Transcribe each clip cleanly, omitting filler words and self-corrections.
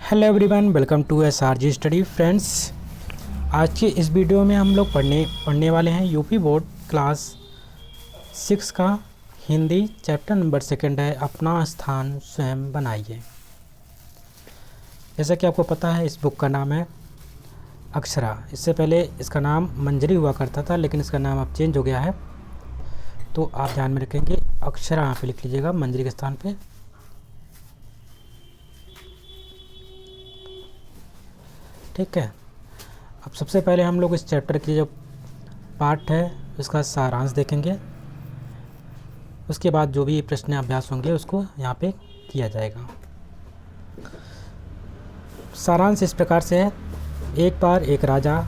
Hello everyone, welcome to SRG study friends. आज के इस वीडियो में हम लोग पढ़ने वाले हैं यूपी बोर्ड क्लास 6 का हिंदी चैप्टर नंबर 2 है, अपना स्थान स्वयं बनाइए। जैसा कि आपको पता है, इस बुक का नाम है अक्षरा। इससे पहले इसका नाम मंजरी हुआ करता था, लेकिन इसका नाम अब चेंज हो गया है, तो आप ध्यान में रखेंगे। अक्षरा यहाँ पे लिख लीजिएगा मंजरी के स्थान पे। ठीक है, अब सबसे पहले हम लोग इस चैप्टर की जो पार्ट है उसका सारांश देखेंगे। उसके बाद जो भी प्रश्न अभ्यास होंगे उसको यहाँ पे किया जाएगा। सारांश इस प्रकार से है। एक बार एक राजा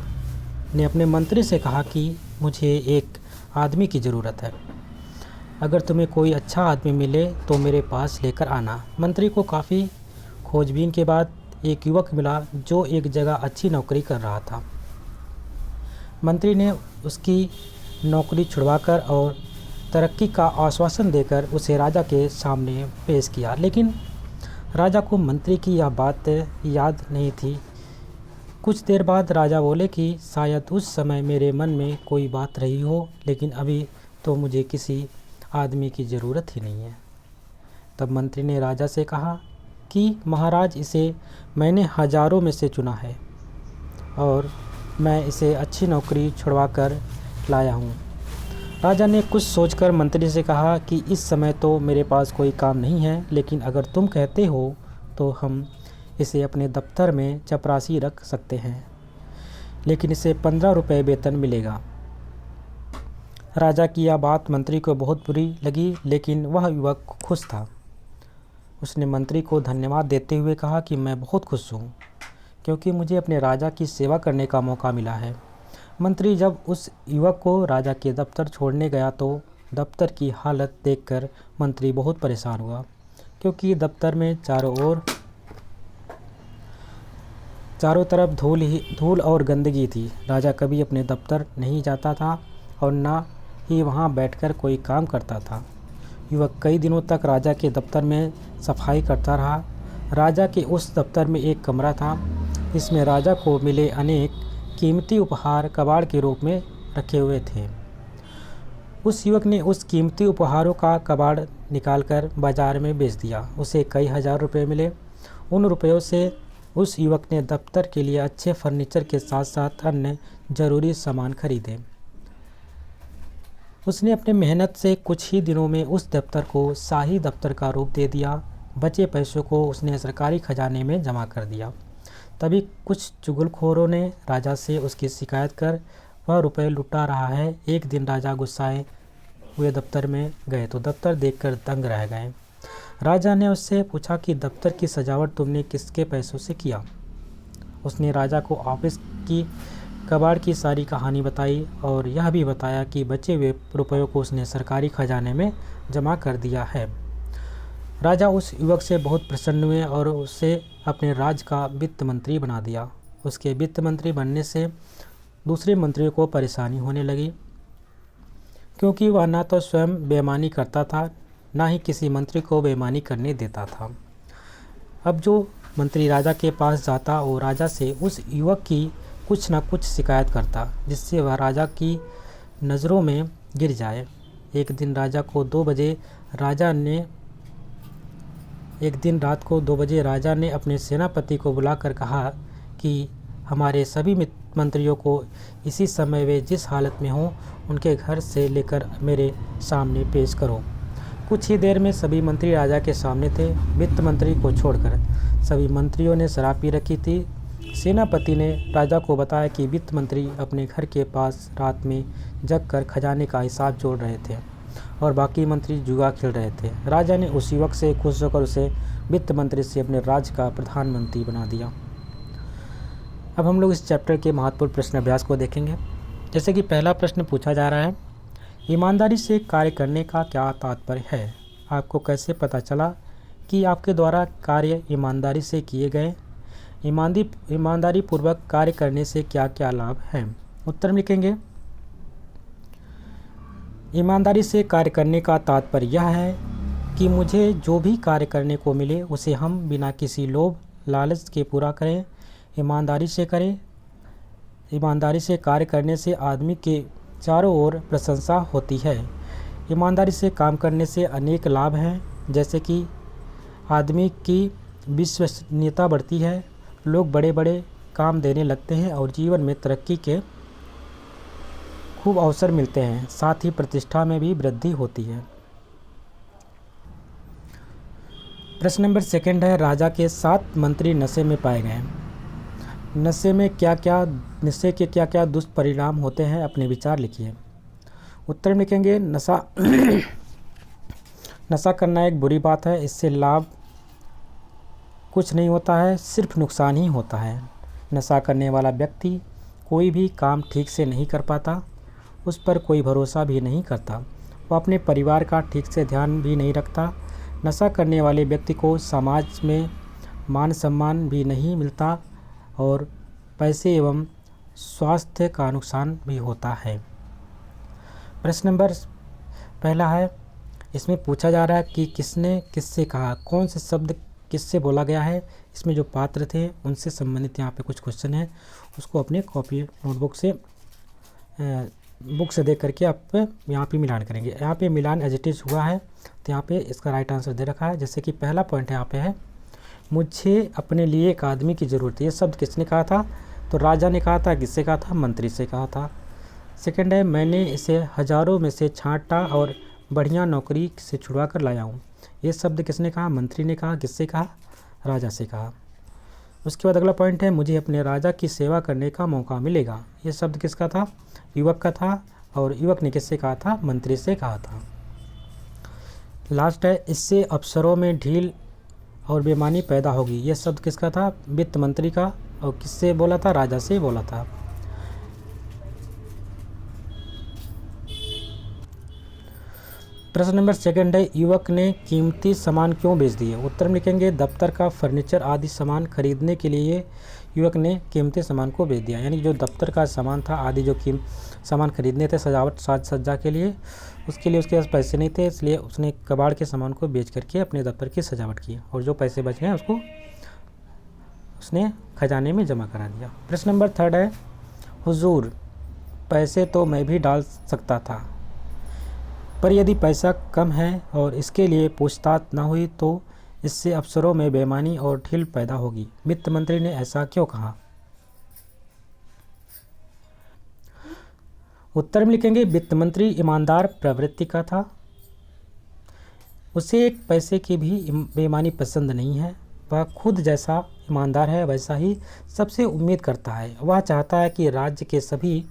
ने अपने मंत्री से कहा कि मुझे एक आदमी की ज़रूरत है। अगर तुम्हें कोई अच्छा आदमी मिले तो मेरे पास लेकर आना। मंत्री को काफ़ी खोजबीन के बाद एक युवक मिला जो एक जगह अच्छी नौकरी कर रहा था। मंत्री ने उसकी नौकरी छुड़वाकर और तरक्की का आश्वासन देकर उसे राजा के सामने पेश किया, लेकिन राजा को मंत्री की यह बात याद नहीं थी। कुछ देर बाद राजा बोले कि शायद उस समय मेरे मन में कोई बात रही हो, लेकिन अभी तो मुझे किसी आदमी की ज़रूरत ही नहीं है। तब मंत्री ने राजा से कहा कि महाराज, इसे मैंने हजारों में से चुना है और मैं इसे अच्छी नौकरी छुड़वाकर लाया हूँ। राजा ने कुछ सोचकर मंत्री से कहा कि इस समय तो मेरे पास कोई काम नहीं है, लेकिन अगर तुम कहते हो तो हम इसे अपने दफ्तर में चपरासी रख सकते हैं, लेकिन इसे 15 रुपये वेतन मिलेगा। राजा की यह बात मंत्री को बहुत बुरी लगी, लेकिन वह युवक खुश था। उसने मंत्री को धन्यवाद देते हुए कहा कि मैं बहुत खुश हूँ, क्योंकि मुझे अपने राजा की सेवा करने का मौका मिला है। मंत्री जब उस युवक को राजा के दफ्तर छोड़ने गया तो दफ्तर की हालत देखकर मंत्री बहुत परेशान हुआ, क्योंकि दफ्तर में चारों तरफ धूल और गंदगी थी। राजा कभी अपने दफ्तर नहीं जाता था और ना ही वहाँ बैठकर कोई काम करता था। युवक कई दिनों तक राजा के दफ्तर में सफाई करता रहा। राजा के उस दफ्तर में एक कमरा था जिसमें राजा को मिले अनेक कीमती उपहार कबाड़ के रूप में रखे हुए थे। उस युवक ने उस कीमती उपहारों का कबाड़ निकालकर बाजार में बेच दिया। उसे कई हजार रुपये मिले। उन रुपयों से उस युवक ने दफ्तर के लिए अच्छे फर्नीचर के साथ साथ अन्य ज़रूरी सामान खरीदे। उसने अपने मेहनत से कुछ ही दिनों में उस दफ्तर को शाही दफ्तर का रूप दे दिया। बचे पैसों को उसने सरकारी खजाने में जमा कर दिया। तभी कुछ चुगलखोरों ने राजा से उसकी शिकायत कर वह रुपए लुटा रहा है। एक दिन राजा गुस्साए हुए दफ्तर में गए तो दफ्तर देखकर दंग रह गए। राजा ने उससे पूछा कि दफ्तर की सजावट तुमने किसके पैसों से किया। उसने राजा को ऑफिस की कबाड़ की सारी कहानी बताई और यह भी बताया कि बचे हुए रुपयों को उसने सरकारी खजाने में जमा कर दिया है। राजा उस युवक से बहुत प्रसन्न हुए और उसे अपने राज्य का वित्त मंत्री बना दिया। उसके वित्त मंत्री बनने से दूसरे मंत्रियों को परेशानी होने लगी, क्योंकि वह ना तो स्वयं बेईमानी करता था, ना ही किसी मंत्री को बेईमानी करने देता था। अब जो मंत्री राजा के पास जाता और राजा से उस युवक की कुछ न कुछ शिकायत करता, जिससे वह राजा की नज़रों में गिर जाए। एक दिन रात को 2 बजे राजा ने अपने सेनापति को बुलाकर कहा कि हमारे सभी मंत्रियों को इसी समय वे जिस हालत में हों उनके घर से लेकर मेरे सामने पेश करो। कुछ ही देर में सभी मंत्री राजा के सामने थे, वित्त मंत्री को छोड़कर। सभी मंत्रियों ने शराब पी रखी थी। सेनापति ने राजा को बताया कि वित्त मंत्री अपने घर के पास रात में जगकर खजाने का हिसाब जोड़ रहे थे और बाकी मंत्री जुआ खेल रहे थे। राजा ने उस युवक से खुश होकर उसे वित्त मंत्री से अपने राज्य का प्रधानमंत्री बना दिया। अब हम लोग इस चैप्टर के महत्वपूर्ण प्रश्न अभ्यास को देखेंगे। जैसे कि पहला प्रश्न पूछा जा रहा है, ईमानदारी से कार्य करने का क्या तात्पर्य है? आपको कैसे पता चला कि आपके द्वारा कार्य ईमानदारी से किए गए? ईमानदारी पूर्वक कार्य करने से क्या क्या लाभ हैं? उत्तर में लिखेंगे, ईमानदारी से कार्य करने का तात्पर्य यह है कि मुझे जो भी कार्य करने को मिले उसे हम बिना किसी लोभ लालच के पूरा करें, ईमानदारी से कार्य करने से आदमी के चारों ओर प्रशंसा होती है। ईमानदारी से काम करने से अनेक लाभ हैं, जैसे कि आदमी की विश्वसनीयता बढ़ती है, लोग बड़े बड़े काम देने लगते हैं और जीवन में तरक्की के खूब अवसर मिलते हैं। साथ ही प्रतिष्ठा में भी वृद्धि होती है। प्रश्न नंबर 2 है, राजा के 7 मंत्री नशे में पाए गए। नशे के क्या क्या दुष्परिणाम होते हैं, अपने विचार लिखिए। उत्तर में लिखेंगे, नशा करना एक बुरी बात है। इससे लाभ कुछ नहीं होता है, सिर्फ नुकसान ही होता है। नशा करने वाला व्यक्ति कोई भी काम ठीक से नहीं कर पाता, उस पर कोई भरोसा भी नहीं करता, वो अपने परिवार का ठीक से ध्यान भी नहीं रखता। नशा करने वाले व्यक्ति को समाज में मान सम्मान भी नहीं मिलता और पैसे एवं स्वास्थ्य का नुकसान भी होता है। प्रश्न नंबर 1 है, इसमें पूछा जा रहा है कि किसने किससे कहा, कौन से शब्द किससे बोला गया है। इसमें जो पात्र थे उनसे संबंधित यहाँ पे कुछ क्वेश्चन है, उसको अपने कॉपी नोटबुक से बुक से देख करके आप यहाँ पे मिलान करेंगे। यहाँ पे मिलान एज इट इज हुआ है, तो यहाँ पे इसका राइट आंसर दे रखा है। जैसे कि पहला पॉइंट यहाँ पे है, मुझे अपने लिए एक आदमी की ज़रूरत है। ये शब्द किसने कहा था, तो राजा ने कहा था। किससे कहा था, मंत्री से कहा था। सेकंड है, मैंने इसे हज़ारों में से छांटा और बढ़िया नौकरी से छुड़वा कर लाया हूँ। ये शब्द किसने कहा, मंत्री ने कहा। किससे कहा, राजा से कहा। उसके बाद अगला पॉइंट है, मुझे अपने राजा की सेवा करने का मौका मिलेगा। ये शब्द किसका था, युवक का था, और युवक ने किससे कहा था, मंत्री से कहा था। लास्ट है, इससे अफसरों में ढील और बेईमानी पैदा होगी। यह शब्द किसका था, वित्त मंत्री का, और किससे बोला था, राजा से बोला था। प्रश्न नंबर 2 है, युवक ने कीमती सामान क्यों बेच दिए। उत्तर में लिखेंगे, दफ्तर का फर्नीचर आदि सामान खरीदने के लिए युवक ने कीमती सामान को बेच दिया। यानी जो दफ्तर का सामान था आदि जो सामान खरीदने थे सजावट साज सज्जा के लिए, उसके लिए उसके पास पैसे नहीं थे, इसलिए उसने कबाड़ के सामान को बेच करके अपने दफ्तर की सजावट की, और जो पैसे बच गए उसको उसने खजाने में जमा करा दिया। प्रश्न नंबर 3 है, हुजूर पैसे तो मैं भी डाल सकता था, पर यदि पैसा कम है और इसके लिए पूछताछ न हुई तो इससे अफसरों में बेईमानी और ढील पैदा होगी। वित्त मंत्री ने ऐसा क्यों कहा। उत्तर में लिखेंगे, वित्त मंत्री ईमानदार प्रवृत्ति का था, उसे एक पैसे की भी बेईमानी पसंद नहीं है। वह खुद जैसा ईमानदार है वैसा ही सबसे उम्मीद करता है। वह चाहता है कि राज्य के सभी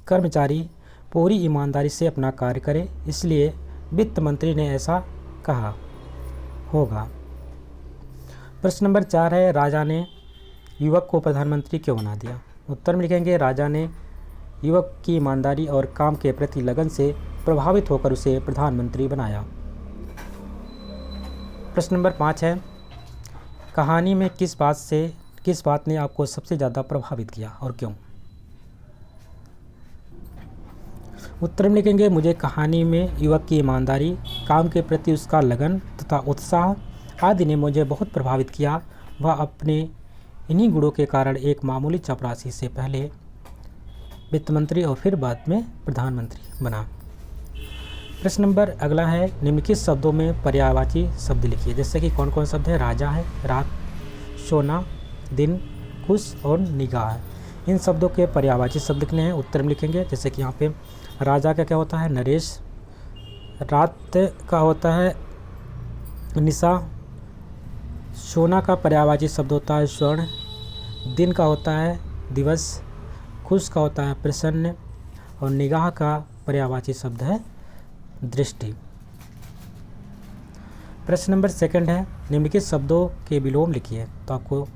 कर्मचारी पूरी ईमानदारी से अपना कार्य करें, इसलिए वित्त मंत्री ने ऐसा कहा होगा। प्रश्न नंबर 4 है, राजा ने युवक को प्रधानमंत्री क्यों बना दिया। उत्तर में लिखेंगे, राजा ने युवक की ईमानदारी और काम के प्रति लगन से प्रभावित होकर उसे प्रधानमंत्री बनाया। प्रश्न नंबर 5 है, कहानी में किस बात ने आपको सबसे ज़्यादा प्रभावित किया और क्यों। उत्तर में लिखेंगे, मुझे कहानी में युवक की ईमानदारी, काम के प्रति उसका लगन तथा उत्साह आदि ने मुझे बहुत प्रभावित किया। वह अपने इन्हीं गुणों के कारण एक मामूली चपरासी से पहले वित्त मंत्री और फिर बाद में प्रधानमंत्री बना। प्रश्न नंबर अगला है, निम्नलिखित शब्दों में पर्यायवाची शब्द लिखिए। जैसे कि कौन कौन शब्द है, राजा है, रात, सोना, दिन, खुश और निगाह। इन शब्दों के पर्यायवाची शब्द लिखने हैं। उत्तर में लिखेंगे, जैसे कि यहाँ पे राजा का क्या होता है, नरेश, रात का होता है निशा, सोना का पर्यायवाची शब्द होता है स्वर्ण, दिन का होता है दिवस, खुश का होता है प्रसन्न, और निगाह का पर्यायवाची शब्द है दृष्टि। प्रश्न नंबर 2 है, निम्नलिखित शब्दों के विलोम लिखिए। तो आपको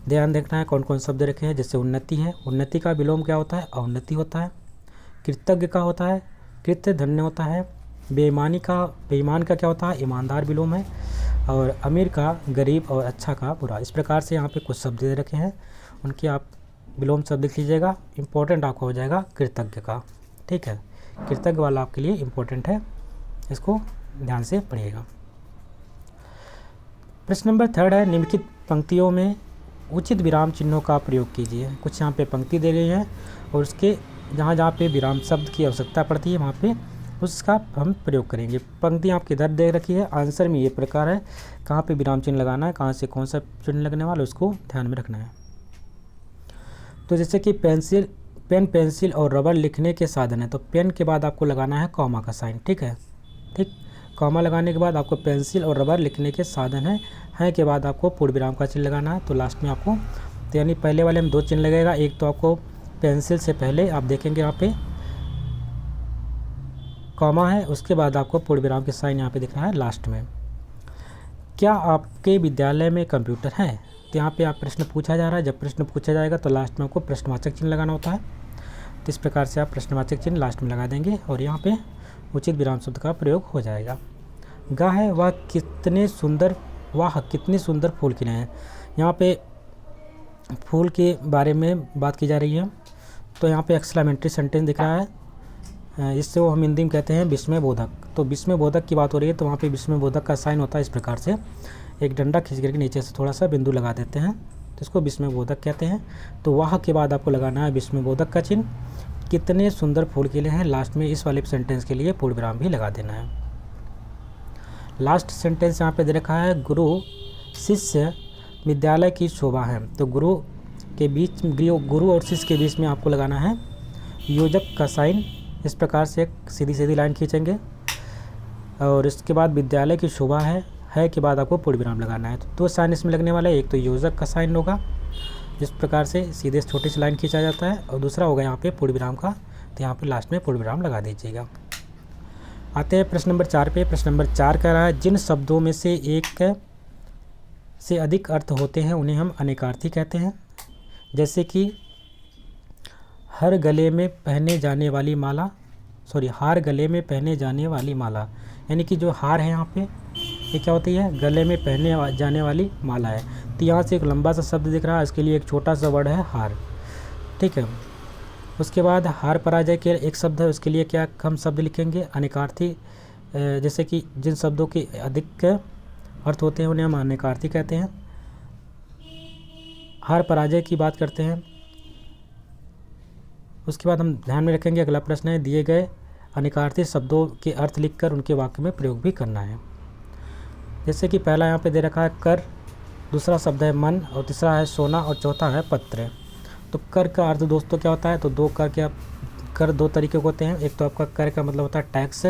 ध्यान देखना है कौन कौन शब्द रखे हैं। जैसे उन्नति है, उन्नति का विलोम क्या होता है, अवनति होता है। कृतज्ञ का होता है कृत्य धन्य होता है। बेईमान का क्या होता है, ईमानदार विलोम है। और अमीर का गरीब और अच्छा का बुरा। इस प्रकार से यहाँ पे कुछ शब्द दे रखे हैं, उनके आप विलोम शब्द लिख लीजिएगा। इम्पोर्टेंट आपको हो जाएगा कृतज्ञ का, ठीक है, कृतज्ञ वाला आपके लिए इम्पोर्टेंट है, इसको ध्यान से पढ़िएगा। प्रश्न नंबर 3 है, पंक्तियों में उचित विराम चिन्हों का प्रयोग कीजिए। कुछ यहाँ पे पंक्ति दे रही है और उसके जहाँ जहाँ पे विराम शब्द की आवश्यकता पड़ती है वहाँ पे उसका हम प्रयोग करेंगे। पंक्ति आपके इधर दे रखी है। आंसर में ये प्रकार है, कहाँ पे विराम चिन्ह लगाना है, कहाँ से कौन सा चिन्ह लगने वाला उसको ध्यान में रखना है। तो जैसे कि पेन पेंसिल और रबर लिखने के साधन है, तो पेन के बाद आपको लगाना है कॉमा का साइन। ठीक है, ठीक। कॉमा लगाने के बाद आपको पेंसिल और रबर लिखने के साधन है के बाद आपको पूर्ण विराम का चिन्ह लगाना है। तो लास्ट में आपको, तो यानी पहले वाले में 2 चिन्ह लगेगा। एक तो आपको पेंसिल से पहले आप देखेंगे यहाँ पे कॉमा है, उसके बाद आपको पूर्ण विराम के साइन यहाँ पे दिख रहा है लास्ट में। क्या आपके विद्यालय में कंप्यूटर है? तो यहाँ पे आप प्रश्न पूछा जा रहा है। जब प्रश्न पूछा जाएगा तो लास्ट में आपको प्रश्नवाचक चिन्ह लगाना होता है। तो इस प्रकार से आप प्रश्नवाचक चिन्ह लास्ट में लगा देंगे और यहाँ पे उचित विराम शब्द का प्रयोग हो जाएगा। गा है वह कितने सुंदर फूल खिले हैं। यहाँ पे फूल के बारे में बात की जा रही है। तो यहाँ पे एक्सक्लेमेटरी सेंटेंस दिख रहा है, इससे वो हम हिंदी में कहते हैं विस्मयबोधक। तो विस्मयबोधक की बात हो रही है, तो वहाँ पे विस्मयबोधक का साइन होता है इस प्रकार से, एक डंडा खींच करके नीचे से थोड़ा सा बिंदु लगा देते हैं, तो इसको विस्मयबोधक कहते हैं। तो वह के बाद आपको लगाना है विस्मयबोधक का चिन्ह। कितने सुंदर फूल खिले हैं, लास्ट में इस वाले सेंटेंस के लिए पूर्ण विराम भी लगा देना है। लास्ट सेंटेंस यहाँ पे दे रखा है, गुरु शिष्य विद्यालय की शोभा है। तो गुरु और शिष्य के बीच में आपको लगाना है योजक का साइन। इस प्रकार से एक सीधी सीधी लाइन खींचेंगे और इसके बाद विद्यालय की शोभा है के बाद आपको पूर्ण विराम लगाना है। तो 2 साइन इसमें लगने वाला है, एक तो योजक का साइन होगा जिस प्रकार से सीधे छोटी सी लाइन खींचा जाता है, और दूसरा होगा यहाँ पे पूर्ण विराम का। तो यहाँ पे लास्ट में पूर्ण विराम लगा दीजिएगा। आते हैं प्रश्न नंबर 4 पे। प्रश्न नंबर 4 कह रहा है, जिन शब्दों में से एक से अधिक अर्थ होते हैं उन्हें हम अनेकार्थी कहते हैं। जैसे कि हार गले में पहने जाने वाली माला, यानी कि जो हार है यहाँ पे ये क्या होती है, गले में पहने जाने वाली माला है। तो यहाँ से एक लंबा सा शब्द दिख रहा है, इसके लिए एक छोटा सा वर्ड है हार। ठीक है, उसके बाद हार पराजय के एक शब्द है, उसके लिए क्या हम शब्द लिखेंगे अनेकार्थी। जैसे कि जिन शब्दों के अधिक अर्थ होते हैं उन्हें हम अनेकार्थी कहते हैं। हार पराजय की बात करते हैं। उसके बाद हम ध्यान में रखेंगे, अगला प्रश्न है, दिए गए अनेकार्थी शब्दों के अर्थ लिखकर उनके वाक्य में प्रयोग भी करना है। जैसे कि पहला यहाँ पे दे रखा है कर, दूसरा शब्द है मन, और तीसरा है सोना, और चौथा है पत्र। तो कर का अर्थ दोस्तों क्या होता है, तो कर 2 तरीके के होते हैं। एक तो आपका कर का मतलब होता है टैक्स,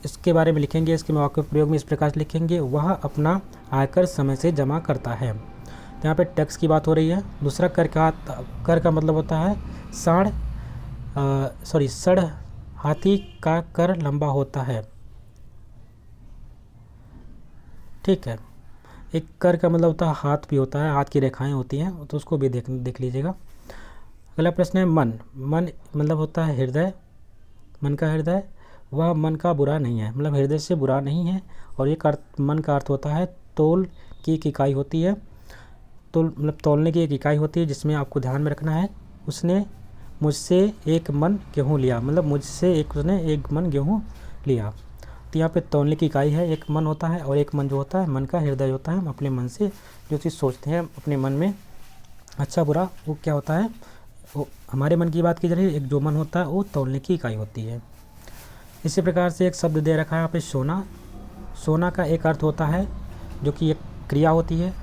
इसके बारे में लिखेंगे, इसके वाक्य प्रयोग में इस प्रकार से लिखेंगे, वह अपना आयकर समय से जमा करता है। तो यहाँ पे टैक्स की बात हो रही है। दूसरा कर का मतलब होता है सड़, हाथी का कर लंबा होता है। ठीक है, एक कर का मतलब होता है हाथ भी होता है, हाथ की रेखाएं होती हैं, तो उसको भी देख लीजिएगा। अगला प्रश्न है मन मतलब होता है हृदय, मन का हृदय। वह मन का बुरा नहीं है, मतलब हृदय से बुरा नहीं है। और एक अर्थ मन का अर्थ होता है तोल की एक इकाई होती है, तो मतलब तोलने की एक इकाई होती है, जिसमें आपको ध्यान में रखना है, उसने मुझसे एक मन गेहूँ लिया, मतलब उसने एक मन गेहूँ लिया। तो यहाँ पे तोलने की इकाई है, एक मन होता है, और एक मन जो होता है मन का हृदय होता है। हम अपने मन से जो चीज़ सोचते हैं अपने मन में अच्छा बुरा, वो क्या होता है, वो हमारे मन की बात की जा रही है। एक जो मन होता है वो तोलने की इकाई होती है। इसी प्रकार से एक शब्द दे रखा है यहाँ पे सोना का एक अर्थ होता है जो कि एक क्रिया होती है,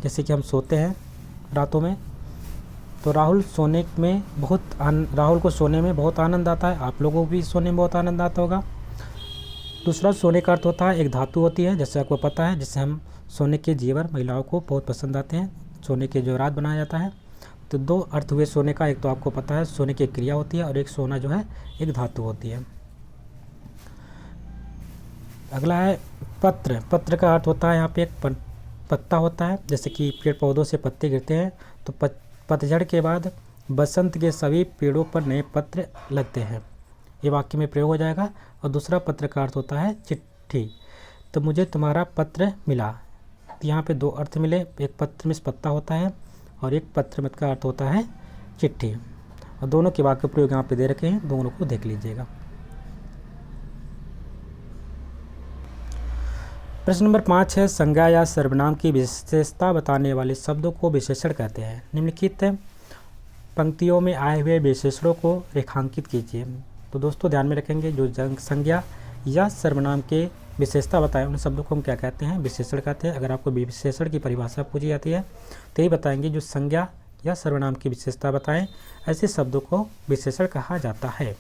जैसे कि हम सोते हैं रातों में। तो राहुल को सोने में बहुत आनंद आता है, आप लोगों को भी सोने में बहुत आनंद आता होगा। दूसरा सोने का अर्थ होता है एक धातु होती है, जैसे आपको पता है, जिससे हम सोने के जेवर महिलाओं को बहुत पसंद आते हैं, सोने के जेवरात बनाया जाता है। तो 2 अर्थ हुए सोने का, एक तो आपको पता है सोने की क्रिया होती है, और एक सोना जो है एक धातु होती है। अगला है पत्र का अर्थ होता है यहाँ पे एक पत्ता होता है, जैसे कि पेड़ पौधों से पत्ते गिरते हैं, तो पतझड़ के बाद बसंत के सभी पेड़ों पर नए पत्र लगते हैं, ये वाक्य में प्रयोग हो जाएगा। और दूसरा पत्र का अर्थ होता है चिट्ठी, तो मुझे तुम्हारा पत्र मिला। तो यहाँ पे 2 अर्थ मिले, एक पत्र में पत्ता होता है और एक पत्र का अर्थ होता है चिट्ठी, और दोनों के वाक्य प्रयोग यहाँ पे दे रखे हैं, दोनों को देख लीजिएगा। प्रश्न नंबर 5 है, संज्ञा या सर्वनाम की विशेषता बताने वाले शब्दों को विशेषण कहते हैं। निम्नलिखित पंक्तियों में आए हुए विशेषणों को रेखांकित कीजिए। तो दोस्तों ध्यान में रखेंगे, जो संज्ञा या सर्वनाम के विशेषता बताएं उन शब्दों को हम क्या कहते हैं, विशेषण कहते हैं। अगर आपको विशेषण की परिभाषा पूछी जाती है तो यही बताएंगे, जो संज्ञा या सर्वनाम की विशेषता बताएं ऐसे शब्दों को विशेषण कहा जाता है।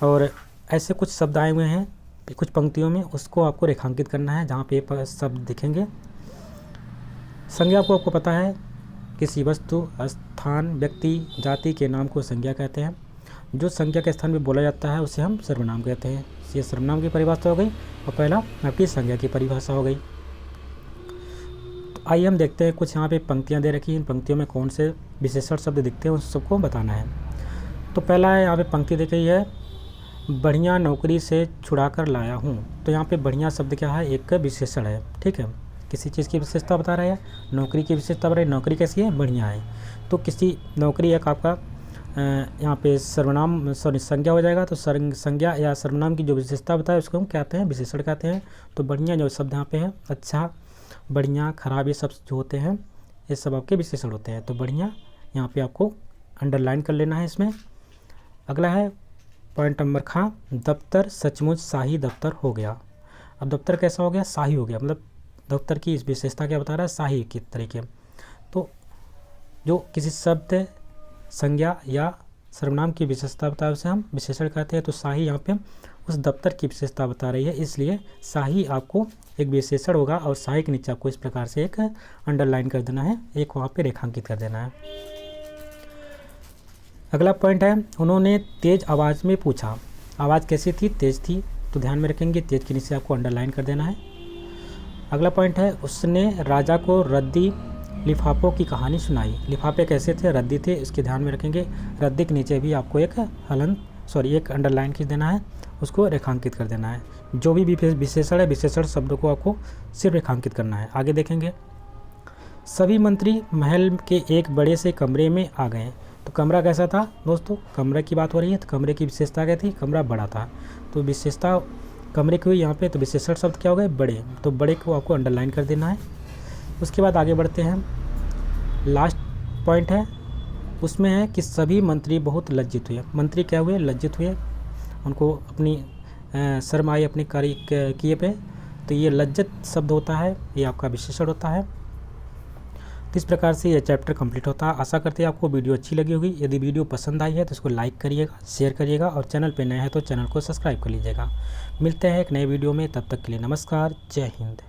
और ऐसे कुछ शब्द आए हुए हैं कुछ पंक्तियों में, उसको आपको रेखांकित करना है जहाँ पे शब्द दिखेंगे। संज्ञा को आपको पता है, किसी वस्तु, स्थान, व्यक्ति, जाति के नाम को संज्ञा कहते हैं। जो संज्ञा के स्थान में बोला जाता है उसे हम सर्वनाम कहते हैं। ये सर्वनाम की परिभाषा हो गई और पहला आपकी संज्ञा की परिभाषा हो गई। तो आइए हम देखते हैं, कुछ यहाँ पे पंक्तियाँ दे रखी हैं, इन पंक्तियों में कौन से विशेषण शब्द दिखते हैं उस सबको बताना है। तो पहला है, यहाँ पे पंक्ति दी गई है, बढ़िया नौकरी से छुड़ा कर लाया हूँ। तो यहाँ पे बढ़िया शब्द क्या है, एक विशेषण है। ठीक है, किसी चीज़ की विशेषता बता रहा है, नौकरी की विशेषता बता रही है, नौकरी कैसी है, बढ़िया है। तो किसी नौकरी एक आपका यहाँ पे सर्वनाम संज्ञा हो जाएगा। तो संज्ञा या सर्वनाम की जो विशेषता बताए उसको हम कहते हैं विशेषण कहते हैं। तो बढ़िया जो शब्द यहाँ पे है, अच्छा, बढ़िया, खराब, ये सब जो होते हैं ये सब आपके विशेषण होते हैं। तो बढ़िया यहाँ पे आपको अंडरलाइन कर लेना है इसमें। अगला है पॉइंट नंबर खा, दफ्तर सचमुच शाही दफ्तर हो गया। अब दफ्तर कैसा हो गया, शाही हो गया, मतलब दफ्तर की इस विशेषता क्या बता रहा है, शाही की तरीके। तो जो किसी शब्द, संज्ञा या सर्वनाम की विशेषता बताए उसे हम विशेषण कहते हैं। तो शाही यहाँ पे उस दफ्तर की विशेषता बता रही है, इसलिए शाही आपको एक विशेषण होगा और शाही के नीचे आपको इस प्रकार से एक अंडरलाइन कर देना है, एक वहाँ पे रेखांकित कर देना है। अगला पॉइंट है, उन्होंने तेज आवाज़ में पूछा। आवाज़ कैसी थी, तेज थी। तो ध्यान में रखेंगे, तेज के नीचे आपको अंडरलाइन कर देना है। अगला पॉइंट है, उसने राजा को रद्दी लिफाफों की कहानी सुनाई। लिफाफे कैसे थे, रद्दी थे, इसके ध्यान में रखेंगे। रद्दी के नीचे भी आपको एक एक अंडरलाइन खींच देना है, उसको रेखांकित कर देना है। जो भी विशेषण है, विशेषण शब्दों को आपको सिर्फ रेखांकित करना है। आगे देखेंगे, सभी मंत्री महल के एक बड़े से कमरे में आ गए। तो कमरा कैसा था दोस्तों, कमरे की बात हो रही है, तो कमरे की विशेषता क्या थी, कमरा बड़ा था। तो विशेषता कमरे की हुई यहाँ पे, तो विशेषण शब्द क्या हो गए, बड़े। तो बड़े को आपको अंडरलाइन कर देना है। उसके बाद आगे बढ़ते हैं, लास्ट पॉइंट है, उसमें है कि सभी मंत्री बहुत लज्जित हुए। मंत्री क्या हुए, लज्जित हुए, उनको अपनी शर्म आई अपने कार्य किए पे। तो ये लज्जित शब्द होता है, ये आपका विशेषण होता है। तो इस प्रकार से यह चैप्टर कंप्लीट होता है। आशा करते हैं आपको वीडियो अच्छी लगी होगी। यदि वीडियो पसंद आई है तो इसको लाइक करिएगा, शेयर करिएगा और चैनल पे नए हैं तो चैनल को सब्सक्राइब कर लीजिएगा। मिलते हैं एक नए वीडियो में, तब तक के लिए नमस्कार, जय हिंद।